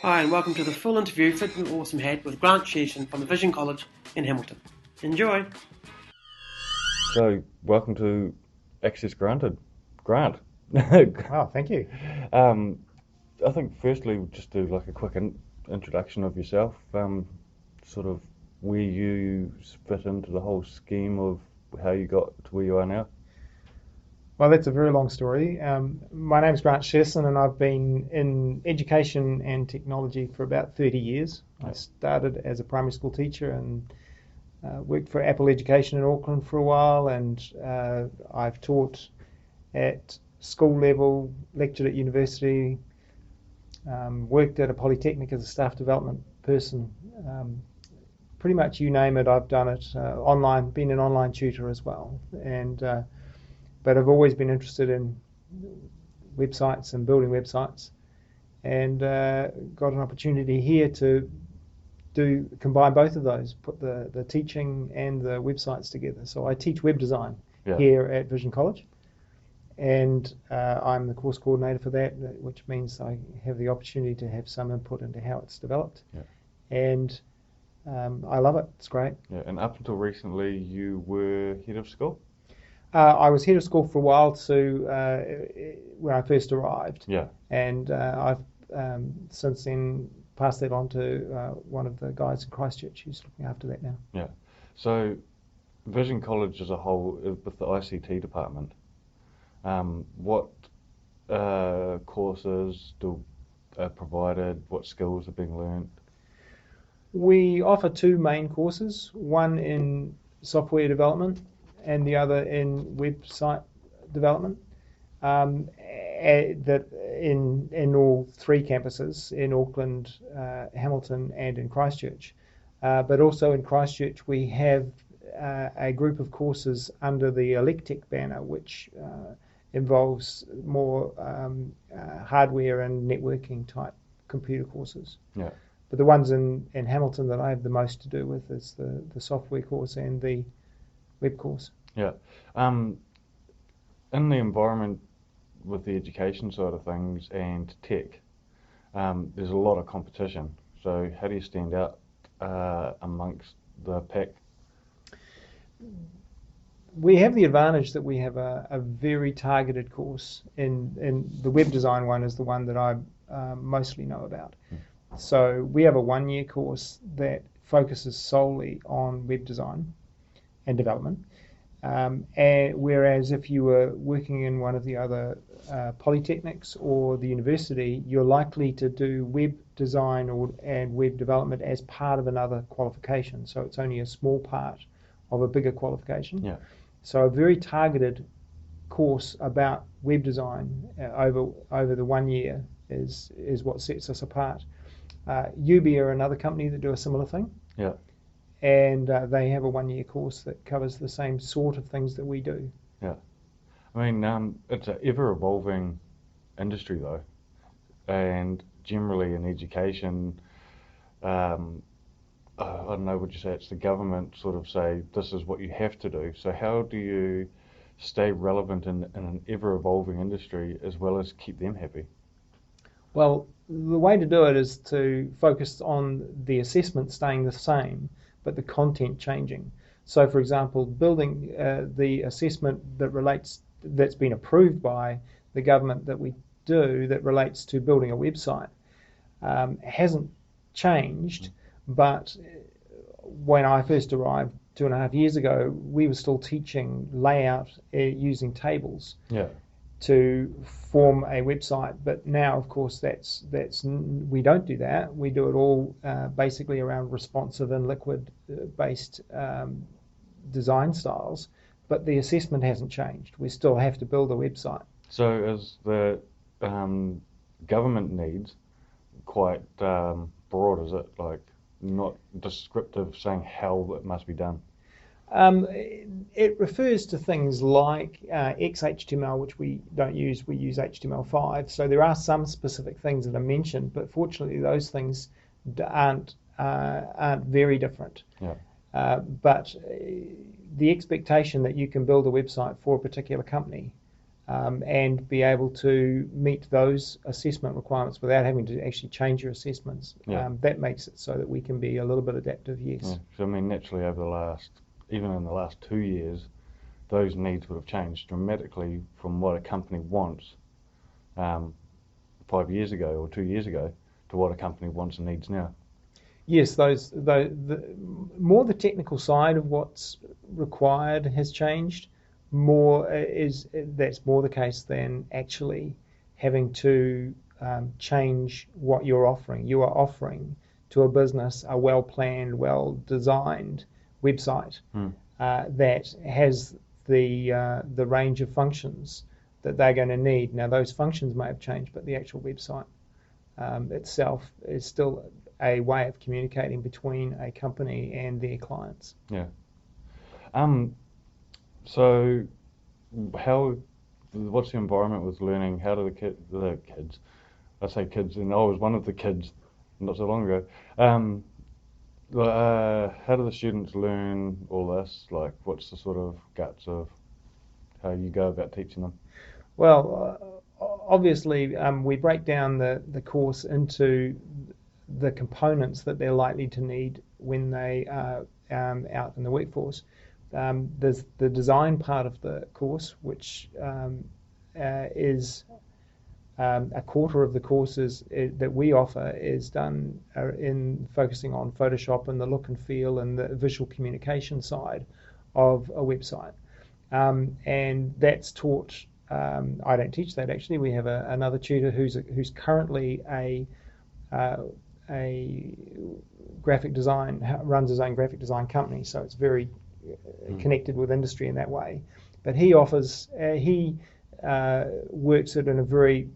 Hi, and welcome to the full interview Fit and Awesome Head with Grant Sherson from the Vision College in Hamilton. Enjoy! So, welcome to Access Granted. Grant. Oh, thank you. I think firstly, we'll just do like a quick introduction of yourself, sort of where you fit into the whole scheme of how you got to where you are now. Well, that's a very long story. My name's Grant Sherson, and I've been in education and technology for about 30 years. I started as a primary school teacher and worked for Apple Education in Auckland for a while, and I've taught at school level, lectured at university, worked at a polytechnic as a staff development person. Pretty much you name it, I've done it. Online, been an online tutor as well, but I've always been interested in websites and building websites, and got an opportunity here to combine both of those, put the teaching and the websites together. So I teach web design here at Vision College, and I'm the course coordinator for that, which means I have the opportunity to have some input into how it's developed. And I love it. It's great. Yeah, and up until recently, you were head of school? I was head of school for a while, when I first arrived. And I've since then passed that on to one of the guys in Christchurch who's looking after that now. Yeah. So Vision College as a whole, with the ICT department, what courses are provided? What skills are being learned? We offer two main courses, one in software development and the other in website development, that in all three campuses, in Auckland, Hamilton and in Christchurch. But also in Christchurch we have a group of courses under the Electech banner, which involves more hardware and networking type computer courses. Yeah. But the ones in Hamilton that I have the most to do with is the software course and the web course. Yeah. In the environment with the education side of things and tech, there's a lot of competition. So how do you stand out amongst the pack? We have the advantage that we have a very targeted course, and the web design one is the one that I mostly know about. So we have a one-year course that focuses solely on web design and development. Whereas if you were working in one of the other polytechnics or the university, you're likely to do web design and web development as part of another qualification. So it's only a small part of a bigger qualification. Yeah. So a very targeted course about web design over the 1 year is what sets us apart. UB are another company that do a similar thing. Yeah. And they have a 1 year course that covers the same sort of things that we do. Yeah. I mean, it's an ever-evolving industry though, and generally in education, I don't know, would you say it's the government sort of say, this is what you have to do. So how do you stay relevant in an ever-evolving industry as well as keep them happy? Well, the way to do it is to focus on the assessment staying the same, but the content changing. So, for example, building the assessment that's been approved by the government that we do that relates to building a website hasn't changed, but when I first arrived 2.5 years ago, we were still teaching layout using tables. Yeah. To form a website, but now of course that's we don't do that. We do it all basically around responsive and liquid based design styles, but the assessment hasn't changed. We still have to build a website. So is the government needs quite broad, is it? Like not descriptive saying how it must be done? It refers to things like XHTML, which we don't use. We use HTML5. So there are some specific things that are mentioned, but fortunately those things aren't very different. Yeah. But the expectation that you can build a website for a particular company and be able to meet those assessment requirements without having to actually change your assessments. Yeah. That makes it so that we can be a little bit adaptive, yes. Yeah. So I mean, naturally even in the last 2 years, those needs would have changed dramatically from what a company wants 5 years ago or 2 years ago to what a company wants and needs now. Yes, more the technical side of what's required has changed. That's more the case than actually having to change what you're offering. You are offering to a business a well-planned, well-designed website that has the range of functions that they're going to need. Now, those functions may have changed, but the actual website itself is still a way of communicating between a company and their clients. Yeah. So, what's the environment with learning? How do the kids? I say kids, and I was one of the kids not so long ago. How do the students learn all this? Like, what's the sort of guts of how you go about teaching them? Well, obviously, we break down the course into the components that they're likely to need when they are out in the workforce. There's the design part of the course, which is a quarter of the courses that we offer is done in focusing on Photoshop and the look and feel and the visual communication side of a website. And that's taught. I don't teach that actually. We have another tutor who's currently a graphic design, runs his own graphic design company, so it's very connected with industry in that way. But he works it in a very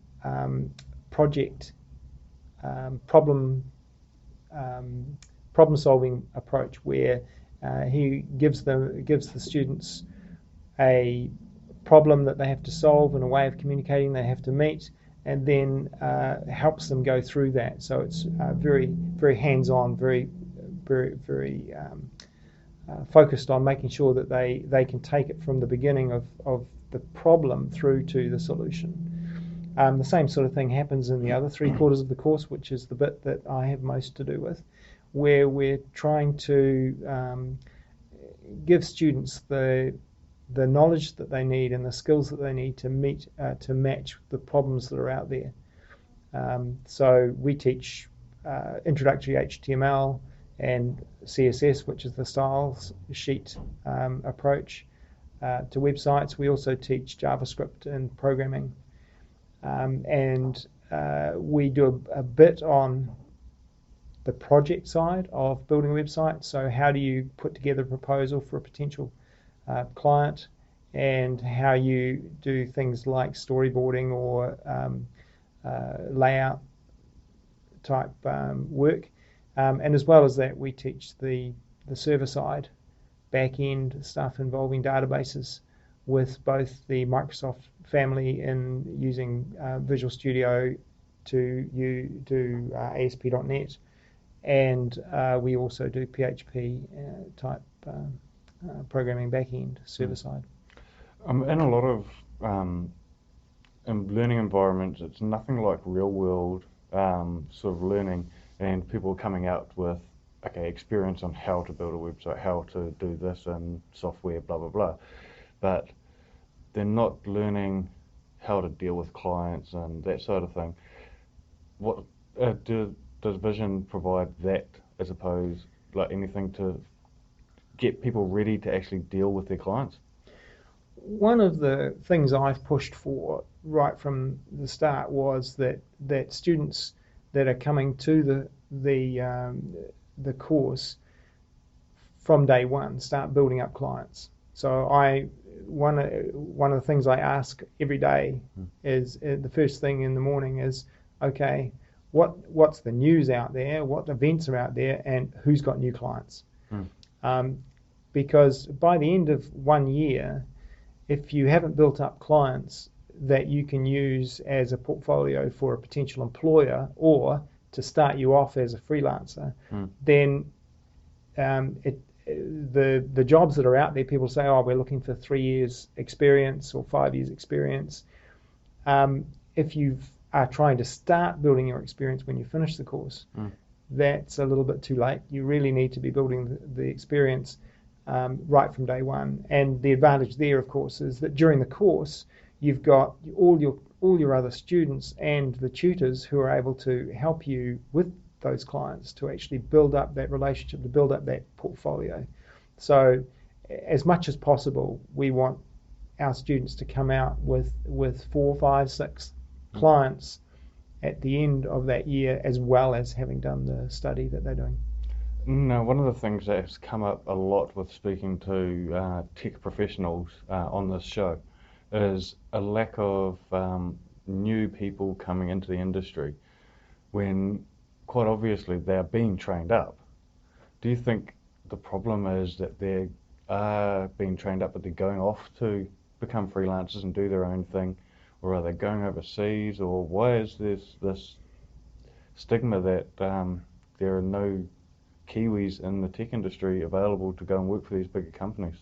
project problem solving approach, where he gives the students a problem that they have to solve and a way of communicating they have to meet, and then helps them go through that. So it's very, very hands-on, very, very, very focused on making sure that they can take it from the beginning of the problem through to the solution. The same sort of thing happens in the other 3/4 of the course, which is the bit that I have most to do with, where we're trying to give students the knowledge that they need and the skills that they need to match the problems that are out there. So we teach introductory HTML and CSS, which is the styles sheet approach to websites. We also teach JavaScript and programming, and we do a bit on the project side of building a website. So how do you put together a proposal for a potential client, and how you do things like storyboarding or layout type work. And as well as that, we teach the server side, back end stuff involving databases with both the Microsoft family in using Visual Studio to do ASP.NET, and we also do PHP type programming back end server side. In a lot of in learning environments, it's nothing like real world sort of learning, and people are coming out with experience on how to build a website, how to do this and software, blah blah blah, but they're not learning how to deal with clients and that sort of thing. What does Vision provide that, as opposed like anything to get people ready to actually deal with their clients? One of the things I've pushed for right from the start was that students that are coming to the course from day one start building up clients. So one of the things I ask every day is the first thing in the morning is, okay, what's the news out there, what events are out there, and who's got new clients? Because by the end of 1 year, if you haven't built up clients that you can use as a portfolio for a potential employer or to start you off as a freelancer, then the jobs that are out there, people say, oh, we're looking for 3 years experience or 5 years experience. If you are trying to start building your experience when you finish the course, that's a little bit too late. You really need to be building the experience right from day one. And the advantage there, of course, is that during the course, you've got all your other students and the tutors who are able to help you with those clients to actually build up that relationship, to build up that portfolio. So as much as possible, we want our students to come out with 4, 5, 6 clients at the end of that year, as well as having done the study that they're doing. Now, one of the things that has come up a lot with speaking to tech professionals on this show is a lack of new people coming into the industry when quite obviously they're being trained up. Do you think the problem is that they are being trained up but they're going off to become freelancers and do their own thing, or are they going overseas, or why is this stigma that there are no Kiwis in the tech industry available to go and work for these bigger companies?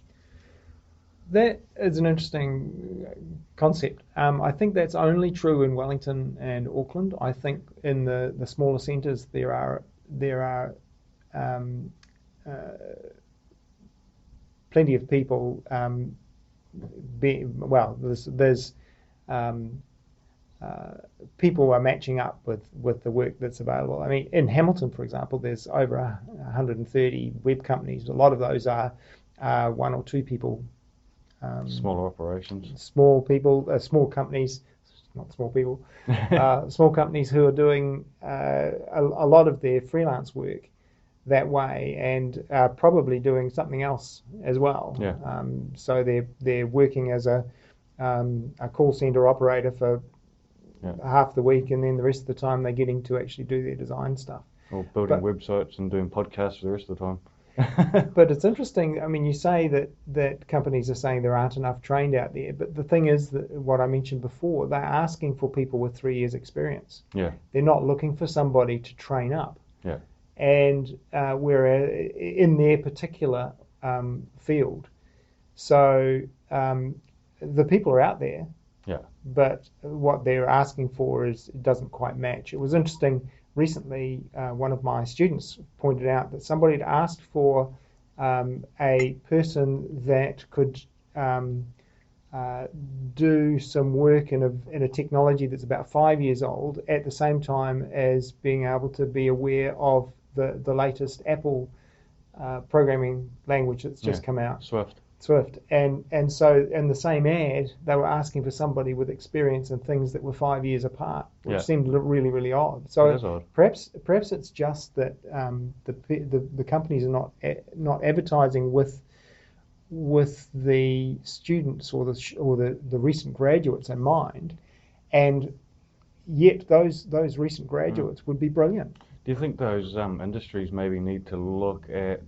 That is an interesting concept. I think that's only true in Wellington and Auckland. I think in the smaller centres there are plenty of people. There's people are matching up with the work that's available. I mean, in Hamilton, for example, there's over 130 web companies. A lot of those are 1 or 2 people. Smaller operations. Small companies, not small people, small companies who are doing a lot of their freelance work that way, and are probably doing something else as well. Yeah. So they're working as a call center operator for half the week, and then the rest of the time they're getting to actually do their design stuff. Or building websites and doing podcasts for the rest of the time. But it's interesting. I mean, you say that companies are saying there aren't enough trained out there, but the thing is that what I mentioned before, they're asking for people with 3 years experience. Yeah. They're not looking for somebody to train up. Yeah. And we're in their particular field. So the people are out there. Yeah. But what they're asking for it doesn't quite match. It was interesting. Recently, one of my students pointed out that somebody had asked for a person that could do some work in a technology that's about 5 years old, at the same time as being able to be aware of the latest Apple programming language that's just come out. Swift. And so in the same ad, they were asking for somebody with experience in things that were 5 years apart, which seemed really, really odd. So odd. Perhaps it's just that the companies are not advertising with the students or the recent graduates in mind, and yet those recent graduates would be brilliant. Do you think those industries maybe need to look at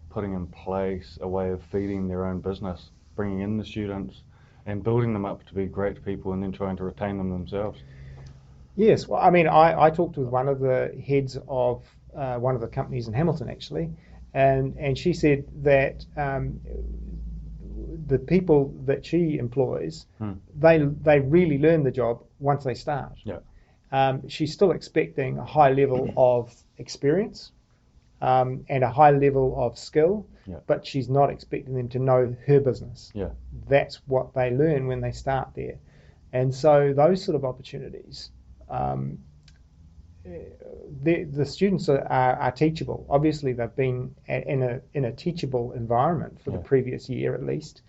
putting in place a way of feeding their own business, bringing in the students and building them up to be great people and then trying to retain them themselves? Yes, well, I mean, I talked with one of the heads of one of the companies in Hamilton, actually, and she said that the people that she employs, they really learn the job once they start. Yeah. She's still expecting a high level of experience and a high level of skill, but she's not expecting them to know her business. Yeah. That's what they learn when they start there. And so those sort of opportunities, the students are teachable. Obviously, they've been in a teachable environment for the previous year at least,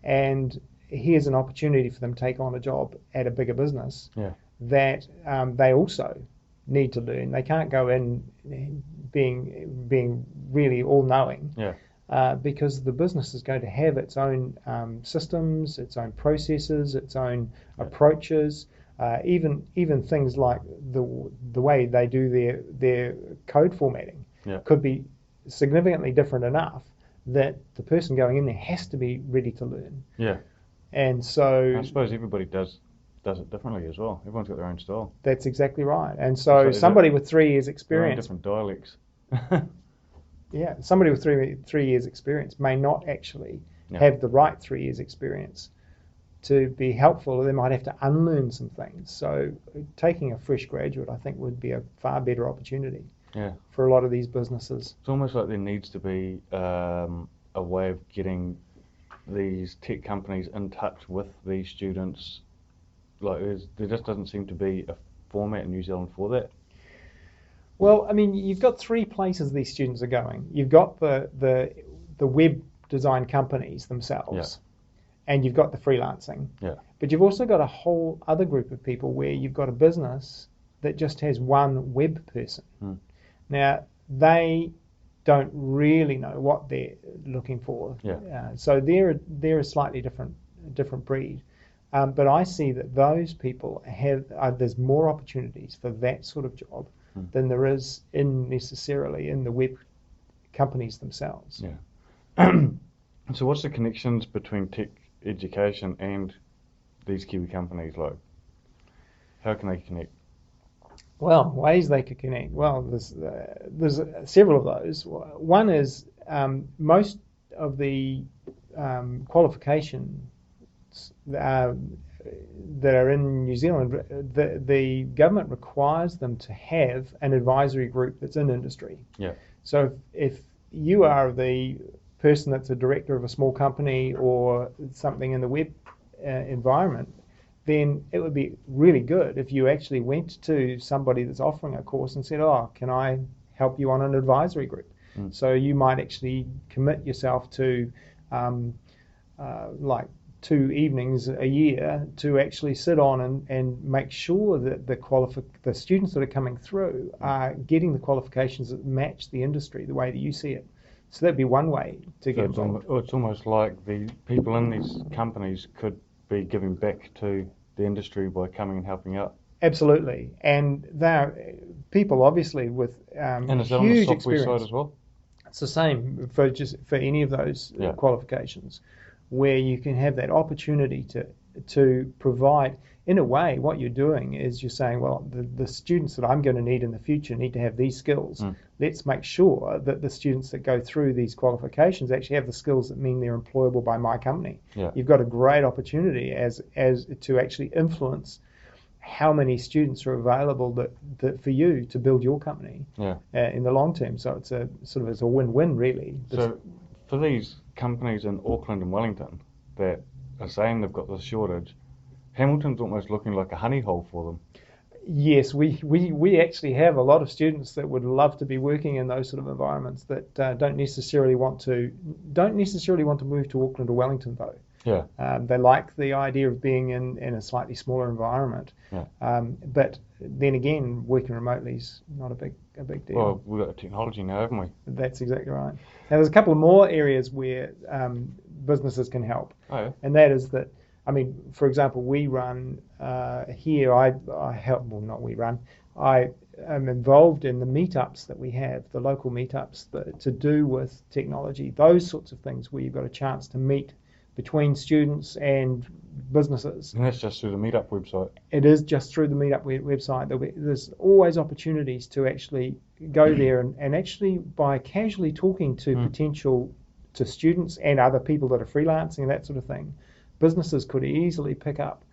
and here's an opportunity for them to take on a job at a bigger business that they also need to learn. They can't go in being really all-knowing, because the business is going to have its own systems, its own processes, its own approaches. Even things like the way they do their code formatting could be significantly different enough that the person going in there has to be ready to learn. Yeah. And so I suppose everybody does it differently as well. Everyone's got their own style. That's exactly right. And so somebody with 3 years experience, different dialects. somebody with three years experience may not actually have the right 3 years experience to be helpful. They might have to unlearn some things. So taking a fresh graduate, I think, would be a far better opportunity for a lot of these businesses. It's almost like there needs to be a way of getting these tech companies in touch with these students. Like there just doesn't seem to be a format in New Zealand for that. Well, I mean, you've got three places these students are going. You've got the web design companies themselves, and you've got the freelancing. Yeah. But you've also got a whole other group of people where you've got a business that just has one web person. Now, they don't really know what they're looking for. So they're a slightly different breed. But I see that those people there's more opportunities for that sort of job than there is necessarily in the web companies themselves. So what's the connections between tech education and these Kiwi companies? Like, how can they connect? Well, ways they could connect. Well, there's several of those. One is most of the qualifications that are in New Zealand, the government requires them to have an advisory group that's in industry. So if you are the person that's a director of a small company or something in the web environment, then it would be really good if you actually went to somebody that's offering a course and said, can I help you on an advisory group? So you might actually commit yourself to like 2 evenings a year to actually sit on and make sure that the students that are coming through are getting the qualifications that match the industry the way that you see it. So that'd be one way to get involved. It's almost like the people in these companies could be giving back to the industry by coming and helping out. Absolutely, and they're people obviously with and is that huge on the software experience. side as well? It's the same for any of those qualifications, where you can have that opportunity to provide. In a way, what you're doing is you're saying, well, the students that I'm going to need in the future need to have these skills. Let's make sure that the students that go through these qualifications actually have the skills that mean they're employable by my company. You've got a great opportunity as to actually influence how many students are available that for you to build your company in the long term. So it's a win-win, really. So for these companies in Auckland and Wellington that are saying they've got this shortage, Hamilton's almost looking like a honey hole for them. Yes, we actually have a lot of students that would love to be working in those sort of environments that don't necessarily want to move to Auckland or Wellington though. They like the idea of being in a slightly smaller environment. But then again, working remotely is not a big deal. Well, we've got the technology now, haven't we? That's exactly right. Now, there's a couple of more areas where businesses can help, and that is that. I mean, for example, we run here. I help. Well, not we run. I am involved in the meetups that we have, the local meetups to do with technology. Those sorts of things where you've got a chance to meet between students and businesses. And that's just through the Meetup website? It is just through the Meetup website. There's always opportunities to actually go there and actually by casually talking to to students and other people that are freelancing and that sort of thing, businesses could easily pick up.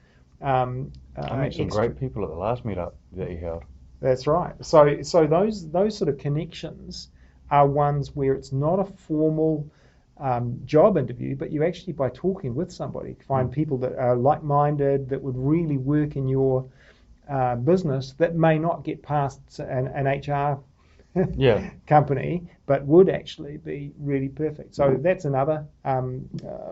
I met some great people at the last Meetup that you held. That's right. So those sort of connections are ones where it's not a formal job interview, but you actually, by talking with somebody, find people that are like-minded, that would really work in your business, that may not get past an HR company, but would actually be really perfect. So that's another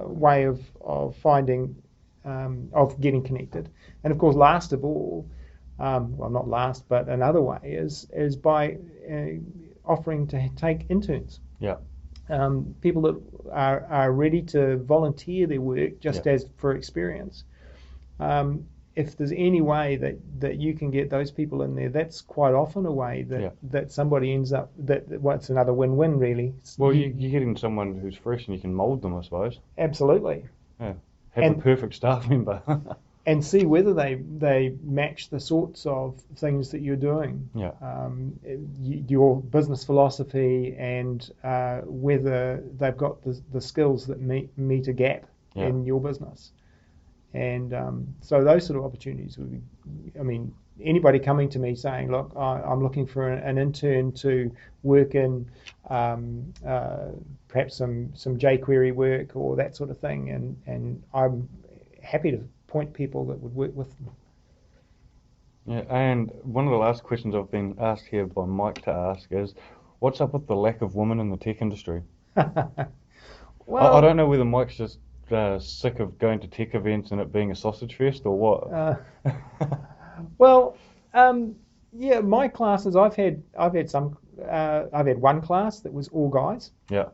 way of finding, of getting connected. And of course, last of all, well, not last, but another way is by offering to take interns. People that are ready to volunteer their work just as for experience. If there's any way that you can get those people in there, that's quite often a way that somebody ends up, it's another win-win really. Well, you're getting someone who's fresh and you can mould them, I suppose. Absolutely. Have a perfect staff member. and see whether they match the sorts of things that you're doing. Yeah. Your business philosophy, and whether they've got the skills that meet a gap in your business. And so those sort of opportunities would be, I mean, anybody coming to me saying, look, I'm looking for an intern to work in perhaps some jQuery work or that sort of thing, and I'm happy to point people that would work with them. Yeah, and one of the last questions I've been asked here by Mike to ask is, what's up with the lack of women in the tech industry? Well, I don't know whether Mike's just sick of going to tech events and it being a sausage fest or what. Well, yeah, my classes, I've had one class that was all guys. Yeah.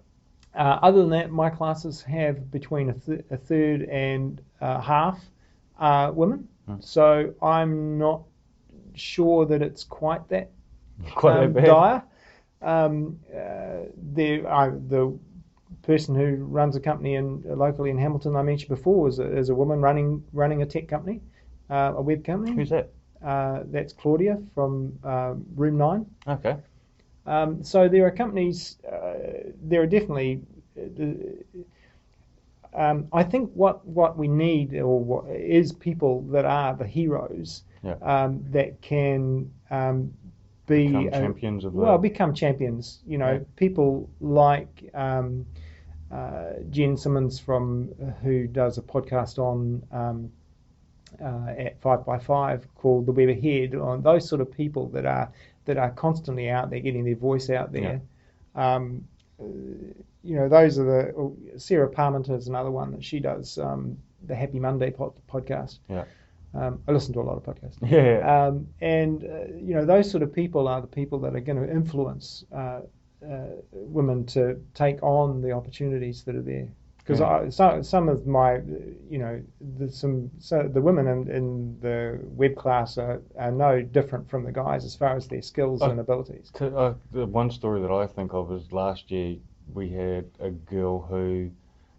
Other than that, my classes have between a third and half women. So I'm not sure that it's quite that that bad. dire. The person who runs a company locally in Hamilton I mentioned before is a woman running a tech company, a web company. Who's that? That's Claudia from Room 9. Okay. So there are companies, there are definitely, I think what we need is people that are the heroes, that can become champions of become champions. People like Jen Simmons who does a podcast on at 5x5 called The Web Ahead, on those sort of people that are constantly out there getting their voice out there. Those are Sarah Parmenter is another one that she does, the Happy Monday podcast. Yeah. I listen to a lot of podcasts. Yeah. Those sort of people are the people that are going to influence women to take on the opportunities that are there. Because some of my, the women in the web class are no different from the guys as far as their skills and abilities. The one story that I think of is last year we had a girl who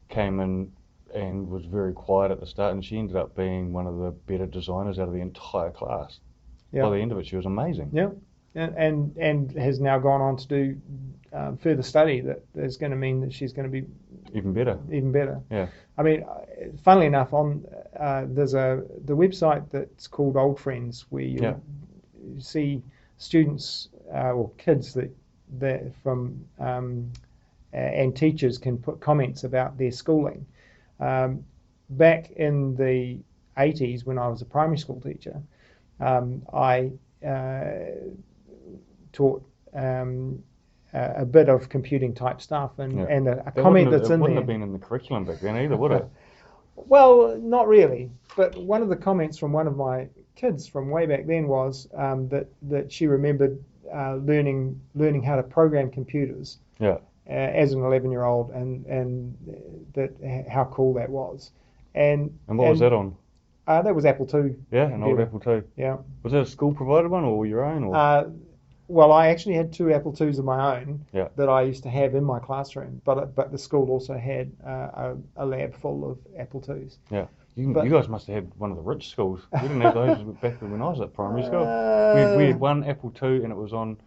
came in and was very quiet at the start, and she ended up being one of the better designers out of the entire class. Yeah. By the end of it, she was amazing. Yeah, and has now gone on to do further study that is going to mean that she's going to be even better. Yeah. I mean, funnily enough, there's the website that's called Old Friends, where you see students or kids that from and teachers can put comments about their schooling. Back in the 80s, when I was a primary school teacher, I taught a bit of computing type stuff, and a comment that's in there. It wouldn't have been in the curriculum back then either, would it? Well, not really. But one of the comments from one of my kids from way back then was that she remembered learning how to program computers. Yeah. As an 11-year-old, and that how cool that was. And what was that on? That was Apple II. Yeah, an old Apple II. Yeah. Was that a school provided one or your own? Or? Well, I actually had 2 Apple IIs of my own that I used to have in my classroom, but the school also had a lab full of Apple IIs. Yeah. You guys must have had one of the rich schools. We didn't have those back when I was at primary school. We had one Apple II, and it was on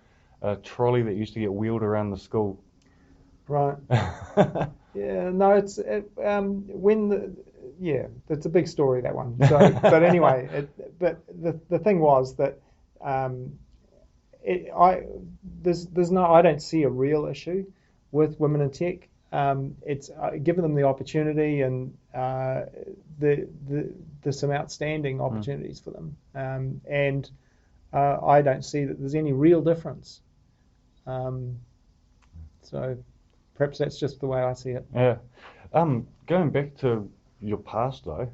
a trolley that used to get wheeled around the school. Right. Yeah. No, it's it's a big story, that one. So, but anyway, the thing was that I don't see a real issue with women in tech. It's given them the opportunity, and there's some outstanding opportunities for them, and I don't see that there's any real difference. So perhaps that's just the way I see it. Yeah. Going back to your past though,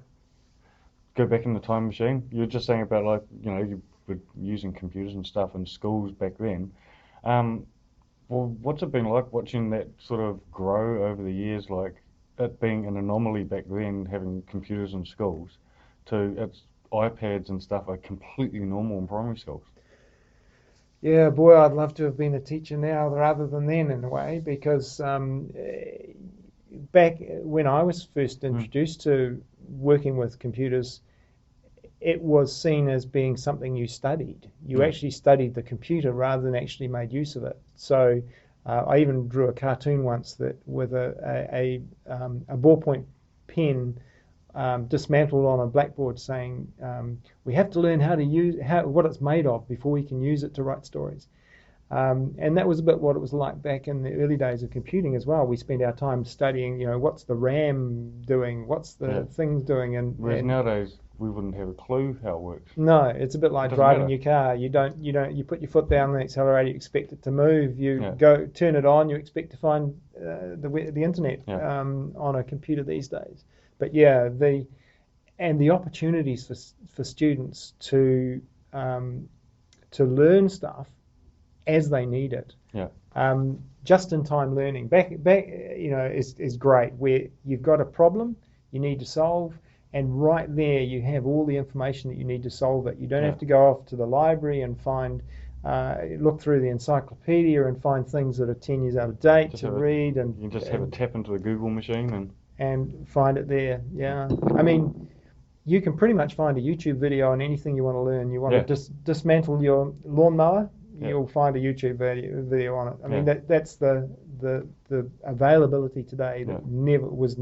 go back in the time machine. You were just saying about you were using computers and stuff in schools back then. Well, what's it been like watching that sort of grow over the years, like it being an anomaly back then, having computers in schools, to its iPads and stuff are completely normal in primary schools? Yeah, boy, I'd love to have been a teacher now rather than then, in a way, because back when I was first introduced to working with computers, it was seen as being something you studied. You actually studied the computer rather than actually made use of it. So I even drew a cartoon once that with a ballpoint pen dismantled on a blackboard, saying we have to learn how to use what it's made of before we can use it to write stories. And that was a bit what it was like back in the early days of computing as well. We spent our time studying, what's the RAM doing, what's the things doing, whereas nowadays we wouldn't have a clue how it works. No, it's a bit like driving your car. You put your foot down on the accelerator, you expect it to move. You go turn it on, you expect to find the internet on a computer these days. But the opportunities for students to learn stuff as they need it. Just-in-time learning back is great, where you've got a problem you need to solve, and right there you have all the information that you need to solve it. You don't have to go off to the library and look through the encyclopedia and find things that are 10 years out of date to read. And you can just have a tap into the Google machine and find it there. I mean, you can pretty much find a YouTube video on anything you want to learn. You want to dismantle your lawnmower, you'll find a YouTube video on it. I mean, that's the availability today that never was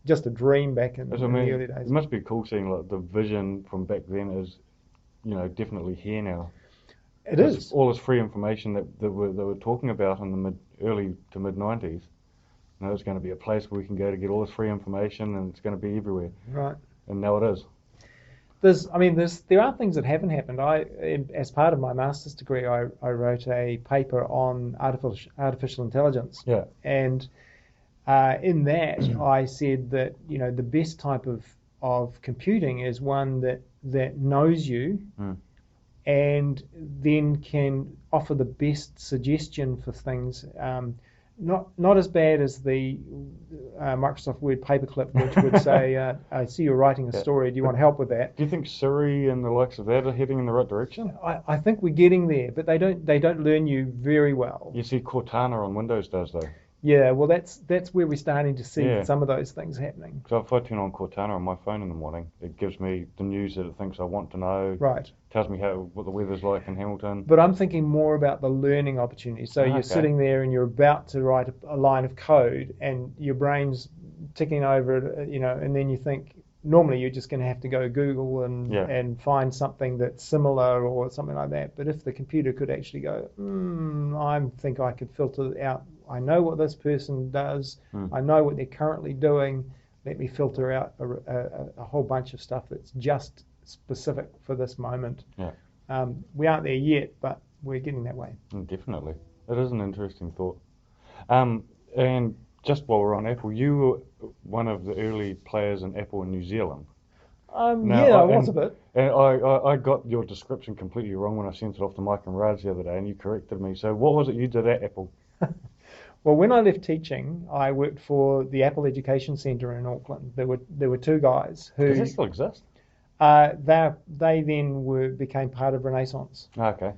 just a dream back in the early days. It must be cool seeing like the vision from back then is, definitely here now. It is. All this free information that they were talking about in the early to mid 90s. It's going to be a place where we can go to get all this free information, and it's going to be everywhere. Right. And now it is. There are things that haven't happened. As part of my master's degree, I wrote a paper on artificial intelligence. Yeah. And in that, I said that the best type of computing is one that knows you, and then can offer the best suggestion for things. Not as bad as the Microsoft Word paperclip, which would say, I see you're writing a story, do you want help with that? Do you think Siri and the likes of that are heading in the right direction? I think we're getting there, but they don't learn you very well. You see Cortana on Windows does, though. Yeah, well, that's where we're starting to see some of those things happening. So if I turn on Cortana on my phone in the morning, it gives me the news that it thinks I want to know. Right. Tells me what the weather's like in Hamilton. But I'm thinking more about the learning opportunity. So you're sitting there and you're about to write a line of code, and your brain's ticking over it, and then you think, normally you're just going to have to go Google and find something that's similar or something like that. But if the computer could actually go, I think I could filter out, I know what this person does, I know what they're currently doing, let me filter out a whole bunch of stuff that's just specific for this moment. We aren't there yet, but we're getting that way. Definitely. It is an interesting thought. And just while we're on Apple, you were one of the early players in Apple in New Zealand. I was a bit. And I got your description completely wrong when I sent it off to Mike and Raj the other day, and you corrected me. So what was it you did at Apple? Well, when I left teaching, I worked for the Apple Education Centre in Auckland. There were two guys who... Does that still exist? They then became part of Renaissance. Okay.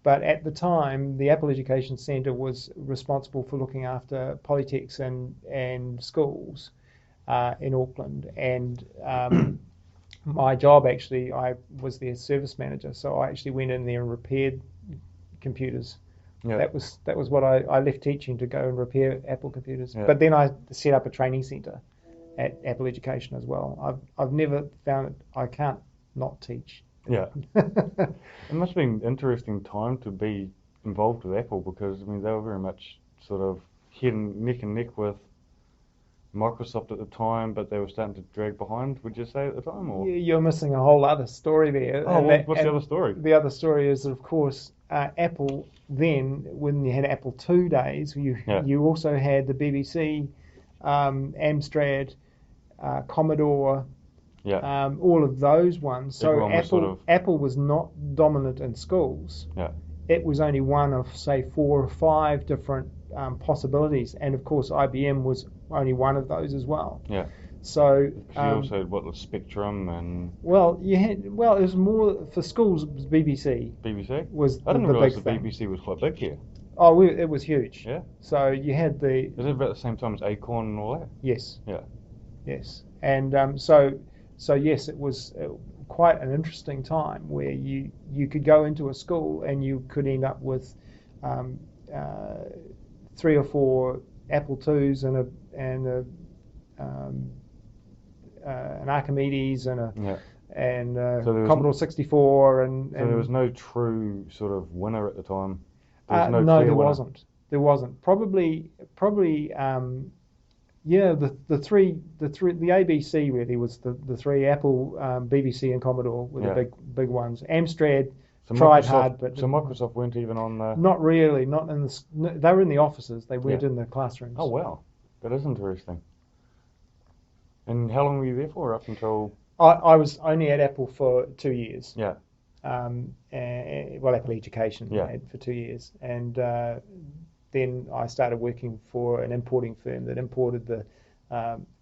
But at the time, the Apple Education Centre was responsible for looking after polytechs and schools in Auckland. And my job, actually, I was their service manager. So I actually went in there and repaired computers. Yeah. That was what I left teaching to go and repair Apple computers. Yeah. But then I set up a training centre at Apple Education as well. I've never found it. I can't not teach. Yeah. It must have been an interesting time to be involved with Apple, because they were very much sort of neck and neck with Microsoft at the time, but they were starting to drag behind, would you say, at the time? Or? You're missing a whole other story there. What's the other story? The other story is, of course, Apple then, when you had Apple II days, you also had the BBC, Amstrad, Commodore, all of those ones. So Apple was not dominant in schools. Yeah. It was only one of, say, 4 or 5 different possibilities, and of course IBM was only one of those as well. Yeah. So you also had the Spectrum and... it was more for schools. It was BBC. BBC was I didn't the realise big the thing. BBC was quite big here. Oh, it was huge. Yeah. So you had the... Is it about the same time as Acorn and all that? Yes. Yeah. Yes. And so yes, it was quite an interesting time where you could go into a school and you could end up with 3 or 4 Apple IIs and an Archimedes and a So Commodore 64 and there was no true sort of winner at the time. There was no, clear there winner. wasn't. There wasn't. Probably. The ABC really was the 3 Apple, BBC, and Commodore were the big ones. Amstrad tried hard, but so Microsoft weren't even on the. Not really. Not in the. They were in the offices. They weren't in the classrooms. Oh wow, that is interesting. And how long were you there for? Up until. I was only at Apple for 2 years. Yeah. Apple Education for 2 years, and then I started working for an importing firm that imported the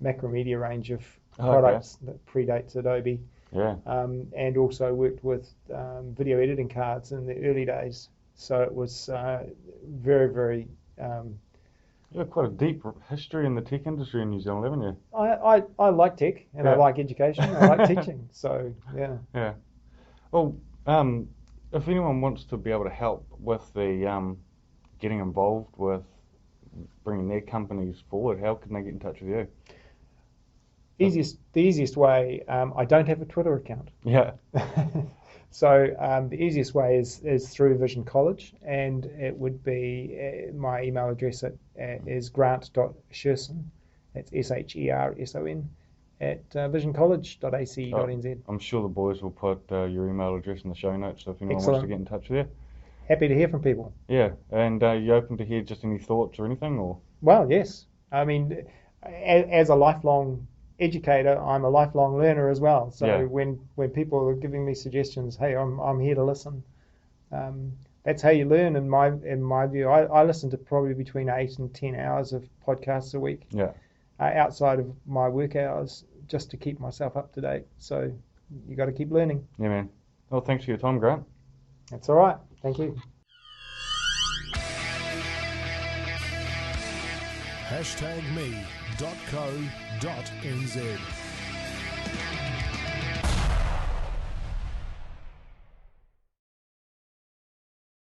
Macromedia range of products that predates Adobe. Yeah. And also worked with video editing cards in the early days. So it was very, very. You have quite a deep history in the tech industry in New Zealand, haven't you? I like tech and I like education. I like teaching. So yeah. Yeah. Well, if anyone wants to be able to help with the getting involved with bringing their companies forward, how can they get in touch with you? The easiest way. I don't have a Twitter account. Yeah. So the easiest way is through Vision College, and it would be my email address is grant.sherson, that's SHERSON, at visioncollege.ac.nz. I'm sure the boys will put your email address in the show notes, so if anyone wants to get in touch with you. Happy to hear from people. Yeah, and you open to hear just any thoughts or anything, or? Well, yes. I mean, as a lifelong educator, I'm a lifelong learner as well. So when people are giving me suggestions, hey, I'm here to listen. That's how you learn, in my view. I listen to probably between 8 and 10 hours of podcasts a week. Yeah. Outside of my work hours, just to keep myself up to date. So you got to keep learning. Yeah, man. Well, thanks for your time, Grant. That's all right. Thank you. #me.co.nz